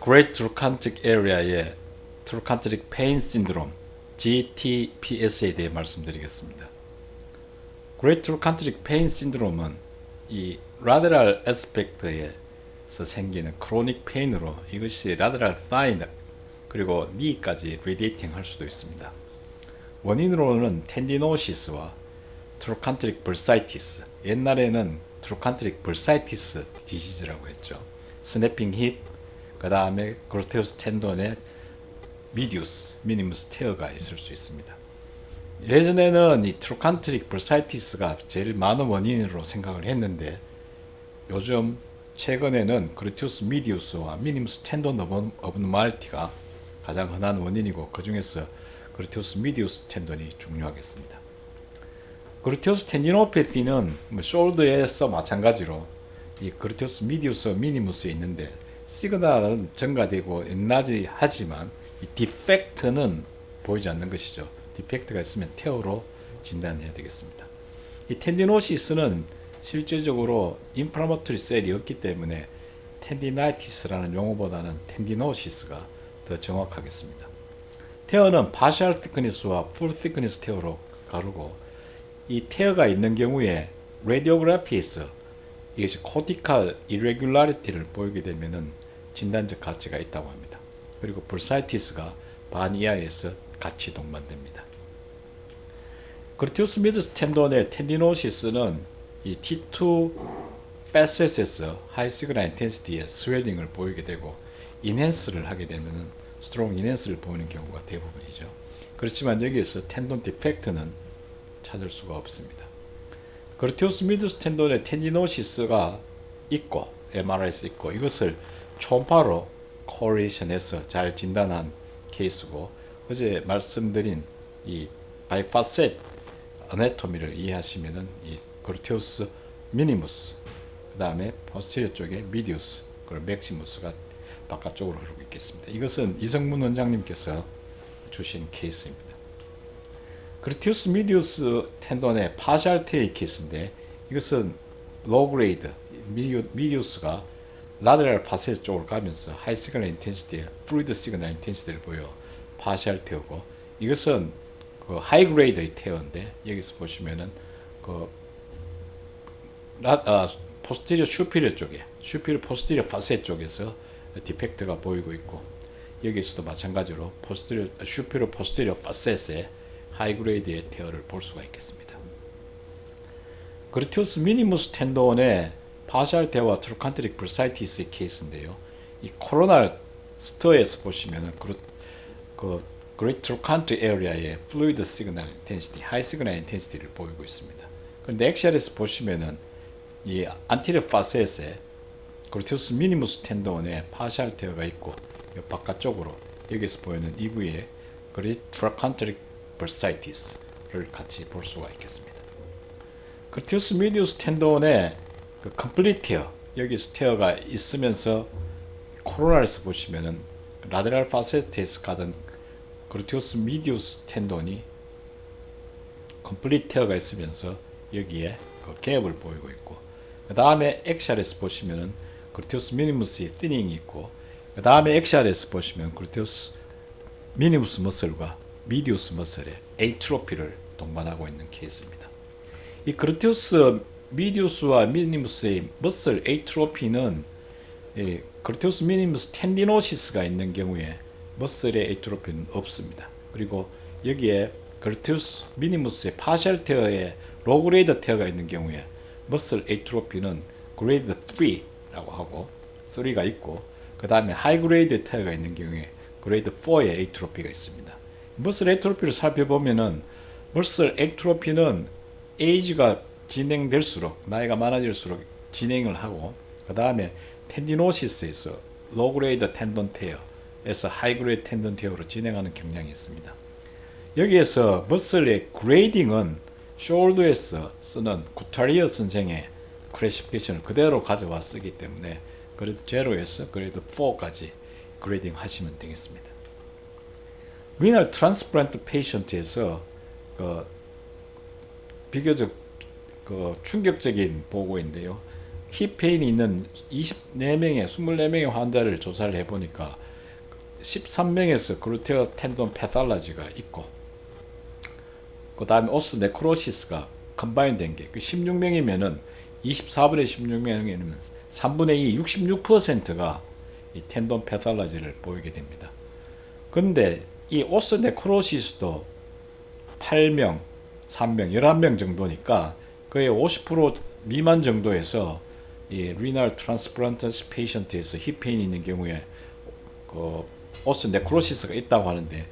Great Trochanteric Area의 Trochanteric Pain Syndrome GTPS에 대해 말씀드리겠습니다. Great Trochanteric Pain Syndrome은 이 lateral aspect에서 생기는 chronic pain으로 이것이 lateral thigh 그리고 knee까지 radiating 할 수도 있습니다. 원인으로는 tendinosis와 trochanteric bursitis, 옛날에는 trochanteric bursitis disease라고 했죠. 스냅핑 힙, 그 다음에 그루테우스 텐돈의 미디우스, 미니무스 테어가 있을 수 있습니다. 예전에는 이 트로칸트릭 bursitis가 제일 많은 원인으로 생각을 했는데 요즘 최근에는 그루테우스 미디우스와 미니무스 텐돈 어브노멀티가 가장 흔한 원인이고 그 중에서 그루테우스 미디우스 텐돈이 중요하겠습니다. 그루테우스 텐디노패티는 숄더에서 마찬가지로 이 그루테우스 미디우스 미니무스에 있는데 시그널은 증가되고 엔라지 하지만 이 디펙트는 보이지 않는 것이죠. 디펙트가 있으면 테어로 진단해야 되겠습니다. 이 텐디노시스는 실제적으로 인플라마토리 셀이 없기 때문에 텐디나이티스라는 용어보다는 텐디노시스가 더 정확하겠습니다. 테어는 partial thickness와 full thickness 테어로 가르고 이 테어가 있는 경우에 라디오그래피에서 이것이 코티칼 irregularity를 보이게 되면은 진단적 가치가 있다고 합니다. 그리고 bursitis가 반 이하에서 같이 동반됩니다. 그루테우스 미디우스 텐돈의 텐디노시스는 이 T2 facet에서 high signal intensity의 스웨링을 보이게 되고 인핸스를 하게 되면은 스트롱 인핸스를 보이는 경우가 대부분이죠. 그렇지만 여기에서 텐돈 디펙트는 찾을 수가 없습니다. 그루테우스 미디우스 텐돈의 텐디노시스가 있고 MRI에서 있고 이것을 초음파로 코리레이션해서 잘 진단한 케이스고 어제 말씀드린 이 바이파셋 어네토미를 이해하시면은 이 그루테우스 미니무스 그 다음에 포스티리어 쪽에 미디우스 그리고 맥시무스가 바깥쪽으로 흐르고 있겠습니다. 이것은 이성문 원장님께서 주신 케이스입니다. 그루테우스 미디우스 텐돈의 파샬 테이 케이스인데 이것은 로우 그레이드 미디우스가 라테랄 파셋 쪽으로 가면서 하이 시그널 인텐시티, 플루이드 시그널 인텐시티를 보여 파샬 테어고 이것은 그 하이 그레이드의 테어인데 여기서 보시면은 그 포스티리어 슈피리어 쪽에 슈피리어 포스티리어 파셋 쪽에서 디펙트가 보이고 있고 여기서도 마찬가지로 슈피리어 포스티리어 파셋에 하이 그레이드의 테어를 볼 수가 있겠습니다. 그루테우스 미니무스 텐돈의 파샬 테어와 트로칸트릭 bursitis의 케이스인데요. 이 코로날 스터에서 보시면은 그 그레이트 트로칸트 에리아의 플루이드 시그널 인텐시티, 하이 시그널 인텐시티를 보이고 있습니다. 그런데 엑셀에서 보시면은 이 안티리어 파셋에 그루테우스 미니무스 텐돈의 파샬 테어가 있고 바깥쪽으로 여기서 보이는 EV의 그레이트 트로칸트릭 bursitis를 같이 볼 수가 있겠습니다. 그루테우스 미디우스 텐돈의 그 컴플리트 테어 여기서 테어가 있으면서 코로나에서 보시면은 라테랄 파세트에서 가던 그루테우스 미디우스 텐돈이 컴플리트 테어가 있으면서 여기에 그 갭을 보이고 있고 그 다음에 엑샬에서 보시면은 그루테우스 미니무스의 티닝이 있고 그 다음에 엑샬에서 보시면 그루테우스 미니무스 머슬과 미디우스 머슬의 에이트로피를 동반하고 있는 케이스입니다. 이 그루테우스 미디우스와 미니무스의 머슬 에이트로피는 그루테우스 미니무스 텐디노시스가 있는 경우에 머슬의 에이트로피는 없습니다. 그리고 여기에 그루테우스 미니무스의 파셜 테어에 로우 그레이드 테어가 있는 경우에 머슬 에이트로피는 그레이드 3라고 하고 3가 있고 그 다음에 하이 그레이드 테어가 있는 경우에 그레이드 4의 에이트로피가 있습니다. 머슬 에이트로피를 살펴보면은 머슬 에이트로피는 에이지가 진행될수록 나이가 많아질수록 진행을 하고 그 다음에 텐디노시스에서 로우 그레이드 텐돈 테어에서 하이 그레이드 텐돈 테어로 진행하는 경향이 있습니다. 여기에서 머슬의 그레이딩은 숄더에서 쓰는 구타리어 선생의 클래시피케이션을 그대로 가져와 쓰기 때문에 그래도 제로에서 그래도 4까지 그레이딩 하시면 되겠습니다. 리널 트랜스플란트 페이션트에서 비교적 충격적인 보고인데요. 힙 페인이 있는 24명의 환자를 조사를 해보니까 13명에서 그루테어 텐돈 패달라지가 있고, 그 다음에 오스 네크로시스가 컴바인 된 게 16명이면은 24분의 16명이면 3분의 2, 66%가 이 텐돈 패달라지를 보이게 됩니다. 근데 이 오스 네크로시스도 8명, 3명, 11명 정도니까 거의 50% 미만 정도에서 이 리널 트랜스플란트 페이션트에서 힙페인이 있는 경우에 그 오스 네크로시스가 있다고 하는데,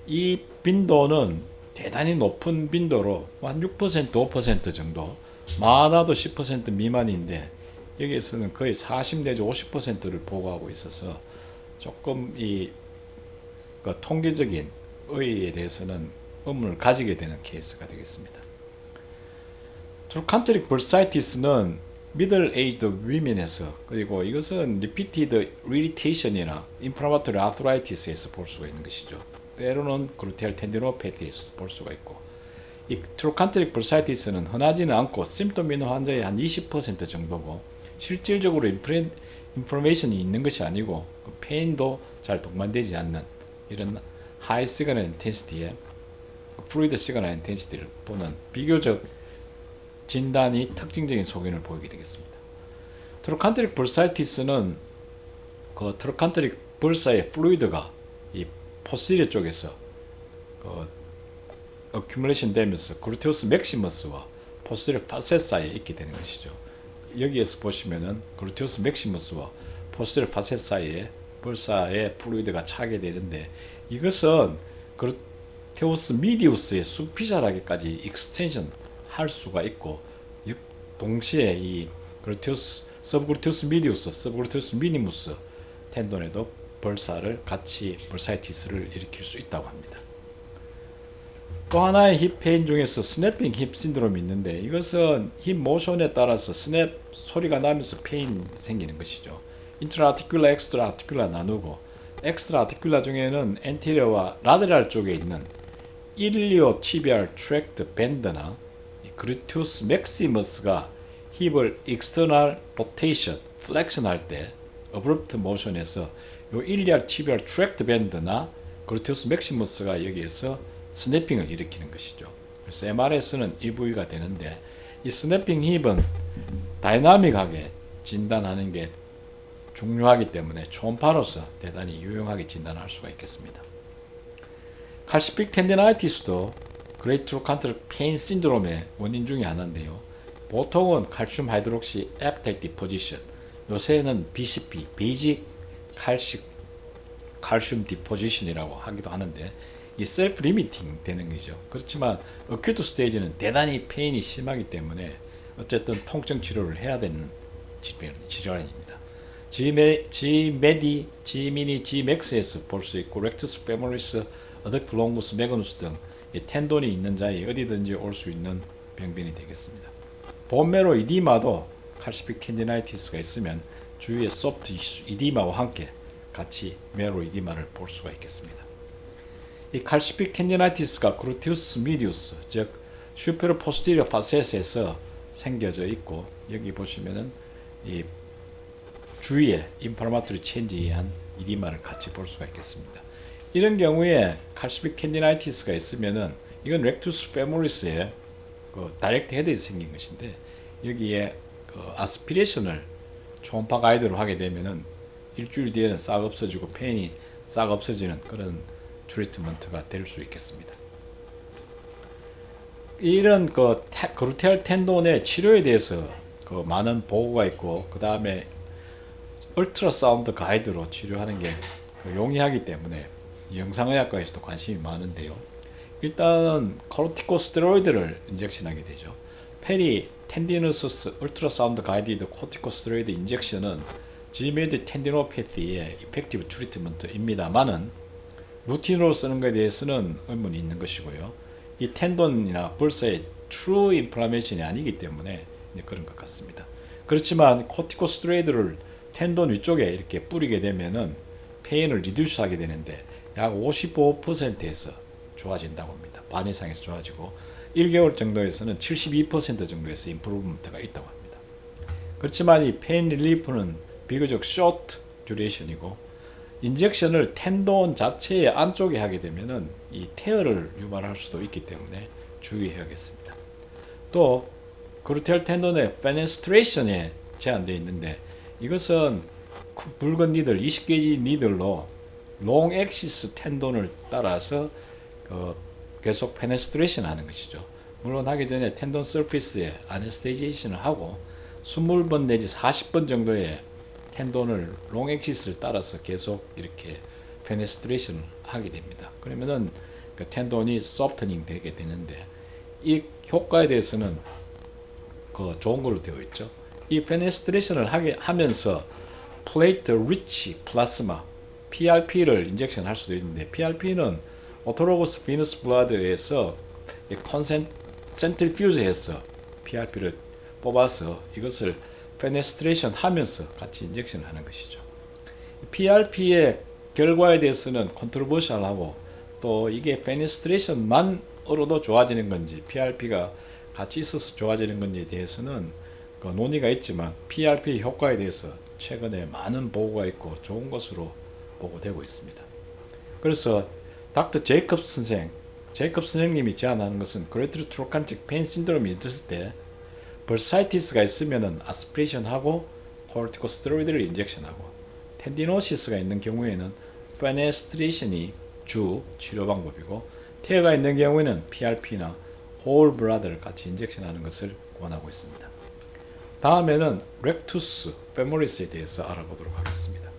이 빈도는 대단히 높은 빈도로 한 6%, 5% 정도, 많아도 10% 미만인데 여기에서는 거의 40 내지 50%를 보고하고 있어서 조금 그 통계적인 의의에 대해서는 의문을 가지게 되는 케이스가 되겠습니다. 트로칸트릭 벌사이티스는 미들 에이드 위민에서, 그리고 이것은 리피티드 리리테이션이나 인플라마토리 아트라이티스에서 볼 수가 있는 것이죠. 때로는 그루테알 텐디노패티에서 볼 수가 있고, 이 트로칸트릭 벌사이티스는 흔하지는 않고 심tom 있는 환자의 한 20% 정도고, 실질적으로 인플레이션이 있는 것이 아니고 페인도 잘 동반되지 않는 이런 하이 시그널 인텐시티의 플루이드 시그널 인텐시티를 보는 비교적 진단이 특징적인 소견을 보이게 되겠습니다. 트로칸트릭 벌사이티스는 그 트로칸트릭 벌사의 플루이드가 이 포시리어 쪽에서 그 어큐뮬레이션 되면서 그루테우스 맥시머스와 포시리어 파셋 사이에 있게 되는 것이죠. 여기에서 보시면은 그루테우스 맥시머스와 포시리어 파셋 사이에 벌사의 플루이드가 차게 되는데, 이것은 그루테우스 미디우스의 수피셜하게까지 익스텐션 할 수가 있고, 동시에 이 그루테우스 서브그루테우스 미디우스, 서브그루테우스 미니무스 텐돈에도 벌사를 같이 벌사이티스를 일으킬 수 있다고 합니다. 또 하나의 힙 페인 중에서 스냅핑 힙 신드롬이 있는데, 이것은 힙 모션에 따라서 스냅 소리가 나면서 페인 생기는 것이죠. 인트라아티큘라, 엑스트라아티큘라 나누고, 엑스트라아티큘라 중에는 엔테리어와 라테랄 쪽에 있는 일리오 티비알 트랙트 밴드나 그루테우스 맥시머스가 힙을 익스터널 로테이션, 플렉션 할 때 어브럽트 모션에서 요 일리알 티비알 트랙트 밴드나 그루테우스 맥시머스가 여기에서 스냅핑을 일으키는 것이죠. 그래서 MR에서는 이 부위가 되는데, 이 스냅핑 힙은 다이나믹하게 진단하는 게 중요하기 때문에 초음파로서 대단히 유용하게 진단할 수가 있겠습니다. 칼시픽 텐디나이티스도 그레이트로칸트릭 페인 신드롬의 원인 중에 하나인데요. 보통은 칼슘 하이드록시 에프텍 디포지션, 요새는 BCP, 베이직 칼슘 디포지션이라고 하기도 하는데, 이 셀프 리미팅 되는 거죠. 그렇지만 어큐트 스테이지는 대단히 페인이 심하기 때문에 어쨌든 통증 치료를 해야 되는 질환입니다. G메디, G미니, G맥스에서 볼 수 있고, 렉투스 페모리스, 어덕트 롱구스, 매그누스 등 텐돈이 있는 자에 어디든지 올 수 있는 병변이 되겠습니다. 본메로 이디마도 칼시픽 텐디나이티스가 있으면 주위에 소프트 이디마와 함께 같이 메로 이디마를 볼 수가 있겠습니다. 이 칼시픽 텐디나이티스가 그루테우스 미디우스, 즉 슈페로 포스티리어 파셋에서 생겨져 있고, 여기 보시면은 이 주위에 인플라마토리 체인지에 의한 이디마를 같이 볼 수가 있겠습니다. 이런 경우에 칼시픽 텐디나이티스가 있으면은 이건 렉투스 페모리스의 그 다이렉트 헤드에서 생긴 것인데, 여기에 그 아스피레이션을 초음파 가이드로 하게 되면은 일주일 뒤에는 싹 없어지고 페인이 싹 없어지는 그런 트리트먼트가 될 수 있겠습니다. 이런 그 그루테알 텐돈의 치료에 대해서 그 많은 보고가 있고, 그 다음에 얼트라사운드 가이드로 치료하는 게 용이하기 때문에 영상의학과에서도 관심이 많은데요. 일단은 코르티코스테로이드를 인젝션하게 되죠. 페리 텐디노서스 얼트라사운드 가이디드 코르티코스테로이드 인젝션은 G메디 텐디노패티의 이펙티브 트리트먼트입니다만은 루틴으로 쓰는 것에 대해서는 의문이 있는 것이고요. 이 텐돈이나 벌사의 트루 인플라메이션이 아니기 때문에 그런 것 같습니다. 그렇지만 코르티코스테로이드를 텐돈 위쪽에 이렇게 뿌리게 되면은 페인을 리듀스하게 되는데 약 55%에서 좋아진다고 합니다. 반 이상에서 좋아지고 1개월 정도에서는 72% 정도에서 임프루브먼트가 있다고 합니다. 그렇지만 이 페인 릴리프는 비교적 쇼트 듀레이션이고 인젝션을 텐돈 자체의 안쪽에 하게 되면은 이 테어를 유발할 수도 있기 때문에 주의해야겠습니다. 또 그루텔 텐돈의 페네스트레이션에 제한되어 있는데 이것은 붉은 니들 20개지 니들로 롱 액시스 텐돈을 따라서 계속 페네스트레이션 하는 것이죠. 물론 하기 전에 텐돈 서피스에 아네스테이제이션을 하고 20번 내지 40번 정도의 텐돈을 롱 액시스를 따라서 계속 이렇게 페네스트레이션을 하게 됩니다. 그러면은 그 텐돈이 소프트닝 되게 되는데 이 효과에 대해서는 좋은 걸로 되어 있죠. 이 페네스트레이션을 하면서 플레이트 리치 플라스마 PRP를 인젝션 할 수도 있는데 PRP는 오토로거스 비너스 블라드에서 센트리퓨즈해서 PRP를 뽑아서 이것을 페네스트레이션 하면서 같이 인젝션 하는 것이죠. PRP의 결과에 대해서는 컨트로버셜하고 또 이게 페네스트레이션만으로도 좋아지는 건지 PRP가 같이 있어서 좋아지는 건지에 대해서는 논의가 있지만 PRP 효과에 대해서 최근에 많은 보고가 있고 좋은 것으로 보고되고 있습니다. 그래서 닥터 제이컵 선생님이 제안하는 것은 그레이트 트로칸틱 페인 신드롬이 있을 때 벌사이티스가 있으면은 아스피레이션하고 코르티코스테로이드를 인젝션하고 텐디노시스가 있는 경우에는 페네스트레이션이 주 치료 방법이고 테어가 있는 경우에는 PRP나 홀 블라드를 같이 인젝션하는 것을 권하고 있습니다. 다음에는 렉투스 페모리스에 대해서 알아보도록 하겠습니다.